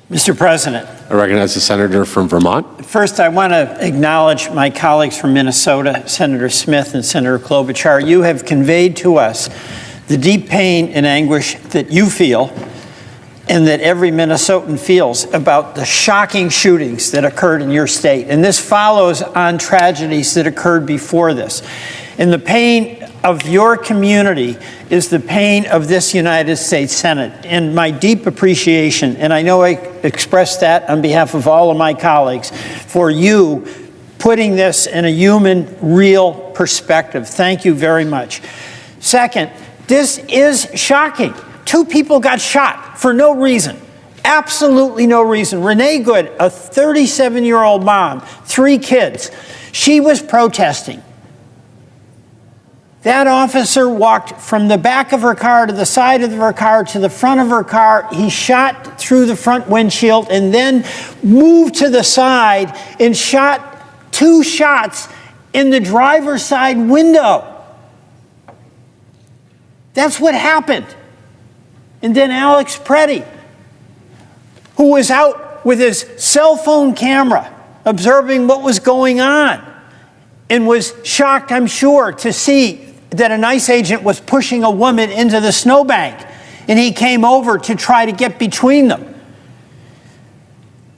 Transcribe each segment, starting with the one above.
Mr. President, I recognize the senator from Vermont. first I want to acknowledge my colleagues from Minnesota, Senator Smith and Senator Klobuchar. You have conveyed to us the deep pain and anguish that you feel and that every Minnesotan feels about the shocking shootings that occurred in your state. And this follows on tragedies that occurred before this. And the pain of your community is the pain of this United States Senate. And my deep appreciation, and I know I express that on behalf of all of my colleagues, for you putting this in a human, real perspective. Thank you very much. Second, this is shocking. 2 people got shot for no reason. Absolutely no reason. Renee Good, a 37-year-old mom, 3 kids. She was protesting. That officer walked from the back of her car to the side of her car to the front of her car. He shot through the front windshield and then moved to the side and shot 2 shots in the driver's side window. That's what happened. And then Alex Preddy, who was out with his cell phone camera observing what was going on and was shocked, I'm sure, to see that an ICE agent was pushing a woman into the snowbank, and he came over to try to get between them.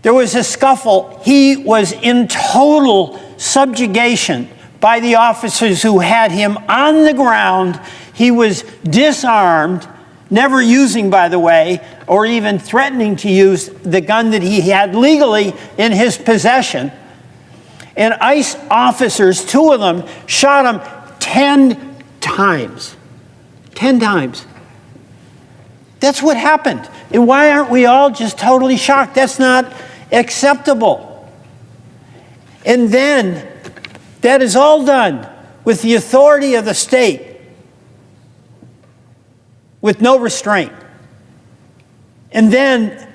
There was a scuffle. He was in total subjugation by the officers who had him on the ground. He was disarmed, never using, by the way, or even threatening to use the gun that he had legally in his possession. And ICE officers, 2 of them, shot him 10 times. 10 times. That's what happened. And why aren't we all just totally shocked? That's not acceptable. And then that is all done with the authority of the state, with no restraint. And then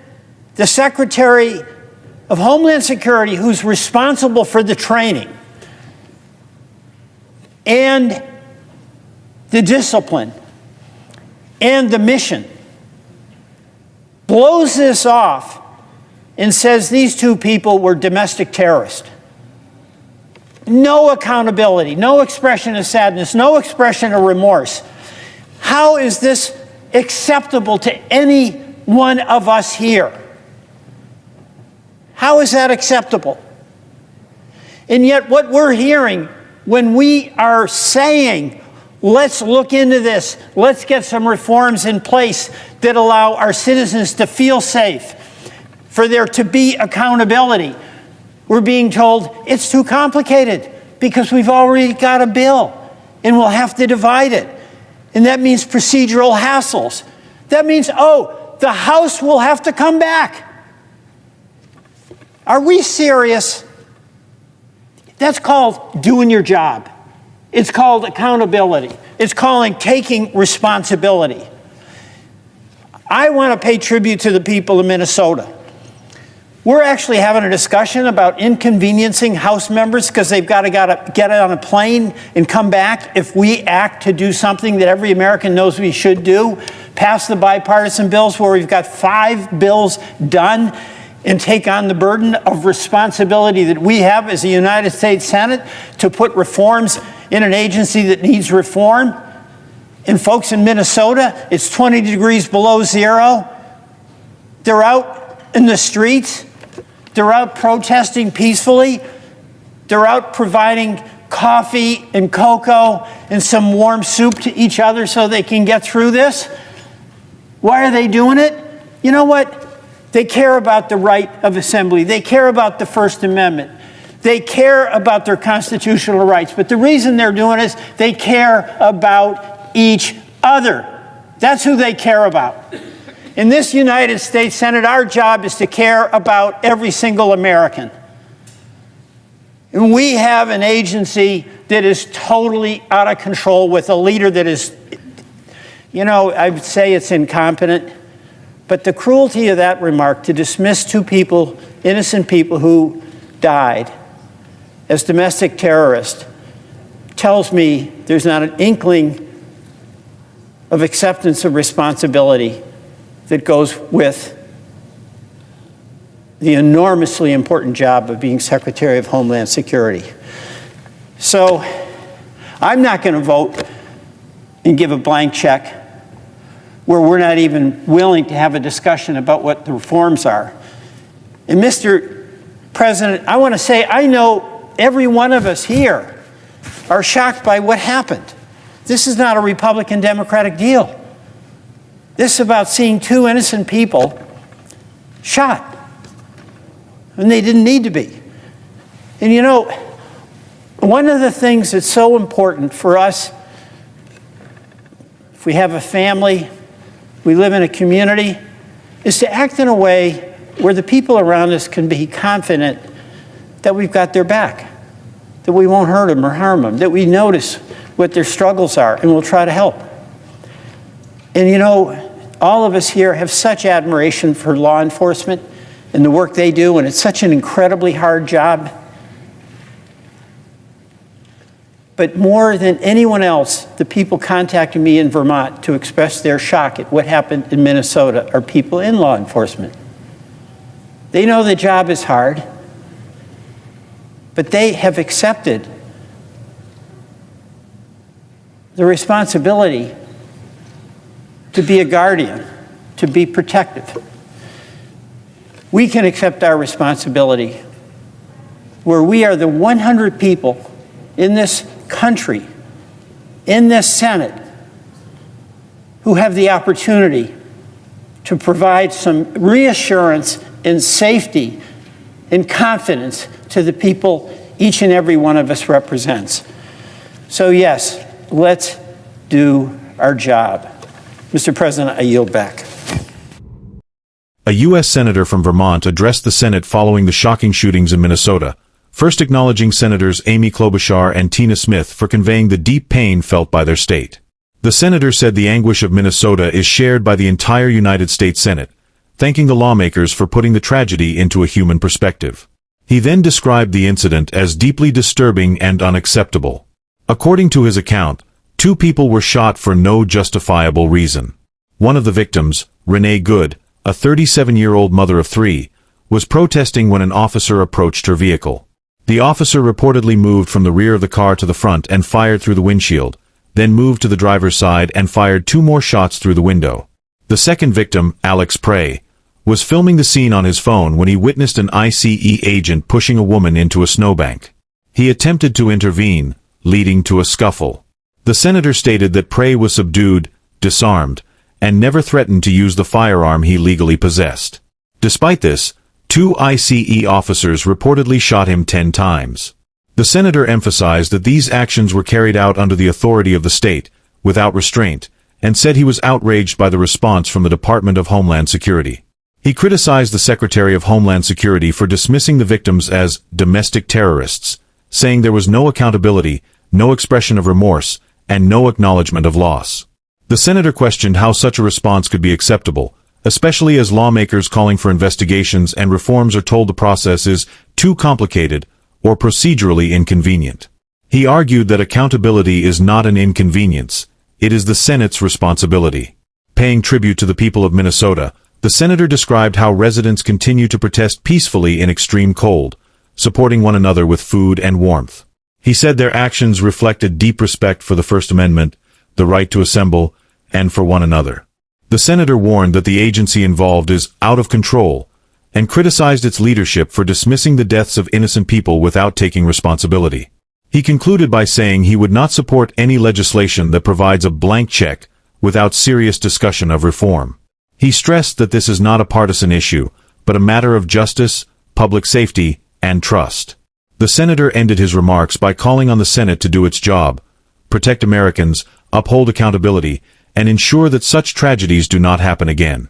the Secretary of Homeland Security, who's responsible for the training and the discipline and the mission, blows this off and says these 2 people were domestic terrorists. No accountability, no expression of sadness, no expression of remorse. How is this acceptable to any one of us here? How is that acceptable? And yet what we're hearing when we are saying, let's look into this, let's get some reforms in place that allow our citizens to feel safe, for there to be accountability, we're being told it's too complicated because we've already got a bill and we'll have to divide it. And that means procedural hassles. That means, oh, the House will have to come back. Are we serious? That's called doing your job. It's called accountability. It's called taking responsibility. I want to pay tribute to the people of Minnesota. We're actually having a discussion about inconveniencing House members because they've got to get on a plane and come back if we act to do something that every American knows we should do. Pass the bipartisan bills where we've got 5 bills done and take on the burden of responsibility that we have as a United States Senate to put reforms in an agency that needs reform. And folks in Minnesota, it's 20 degrees below zero. They're out in the streets. They're out protesting peacefully. They're out providing coffee and cocoa and some warm soup to each other so they can get through this. Why are they doing it? You know what? They care about the right of assembly. They care about the First Amendment. They care about their constitutional rights. But the reason they're doing it is they care about each other. That's who they care about. In this United States Senate, our job is to care about every single American. And we have an agency that is totally out of control with a leader that is, you know, I would say it's incompetent. But the cruelty of that remark to dismiss 2 people, innocent people who died as domestic terrorists, tells me there's not an inkling of acceptance of responsibility that goes with the enormously important job of being Secretary of Homeland Security. So I'm not going to vote and give a blank check where we're not even willing to have a discussion about what the reforms are. And Mr. President, I want to say, I know every one of us here are shocked by what happened. This is not a Republican-Democratic deal. This is about seeing two innocent people shot, and they didn't need to be. And you know, one of the things that's so important for us, if we have a family, we live in a community, is to act in a way where the people around us can be confident that we've got their back, that we won't hurt them or harm them, that we notice what their struggles are and we'll try to help. And you know, all of us here have such admiration for law enforcement and the work they do, and it's such an incredibly hard job. But more than anyone else, the people contacting me in Vermont to express their shock at what happened in Minnesota are people in law enforcement. They know the job is hard, but they have accepted the responsibility to be a guardian, to be protective. We can accept our responsibility where we are the 100 people in this country, in this Senate, who have the opportunity to provide some reassurance and safety and confidence to the people each and every one of us represents. So yes, let's do our job. Mr. President, I yield back. A U.S. Senator from Vermont addressed the Senate following the shocking shootings in Minnesota, first acknowledging Senators Amy Klobuchar and Tina Smith for conveying the deep pain felt by their state. The senator said the anguish of Minnesota is shared by the entire United States Senate, thanking the lawmakers for putting the tragedy into a human perspective. He then described the incident as deeply disturbing and unacceptable. According to his account, 2 people were shot for no justifiable reason. One of the victims, Renee Good, a 37-year-old mother of 3, was protesting when an officer approached her vehicle. The officer reportedly moved from the rear of the car to the front and fired through the windshield, then moved to the driver's side and fired 2 more shots through the window. The second victim, Alex Prey, was filming the scene on his phone when he witnessed an ICE agent pushing a woman into a snowbank. He attempted to intervene, leading to a scuffle. The senator stated that Prey was subdued, disarmed, and never threatened to use the firearm he legally possessed. Despite this, 2 ICE officers reportedly shot him 10 times. The senator emphasized that these actions were carried out under the authority of the state, without restraint, and said he was outraged by the response from the Department of Homeland Security. He criticized the Secretary of Homeland Security for dismissing the victims as domestic terrorists, saying there was no accountability, no expression of remorse, and no acknowledgement of loss. The senator questioned how such a response could be acceptable, especially as lawmakers calling for investigations and reforms are told the process is too complicated or procedurally inconvenient. He argued that accountability is not an inconvenience, it is the Senate's responsibility. Paying tribute to the people of Minnesota, the senator described how residents continue to protest peacefully in extreme cold, supporting one another with food and warmth. He said their actions reflected deep respect for the First Amendment, the right to assemble, and for one another. The senator warned that the agency involved is out of control, and criticized its leadership for dismissing the deaths of innocent people without taking responsibility. He concluded by saying he would not support any legislation that provides a blank check without serious discussion of reform. He stressed that this is not a partisan issue, but a matter of justice, public safety, and trust. The senator ended his remarks by calling on the Senate to do its job, protect Americans, uphold accountability, and ensure that such tragedies do not happen again.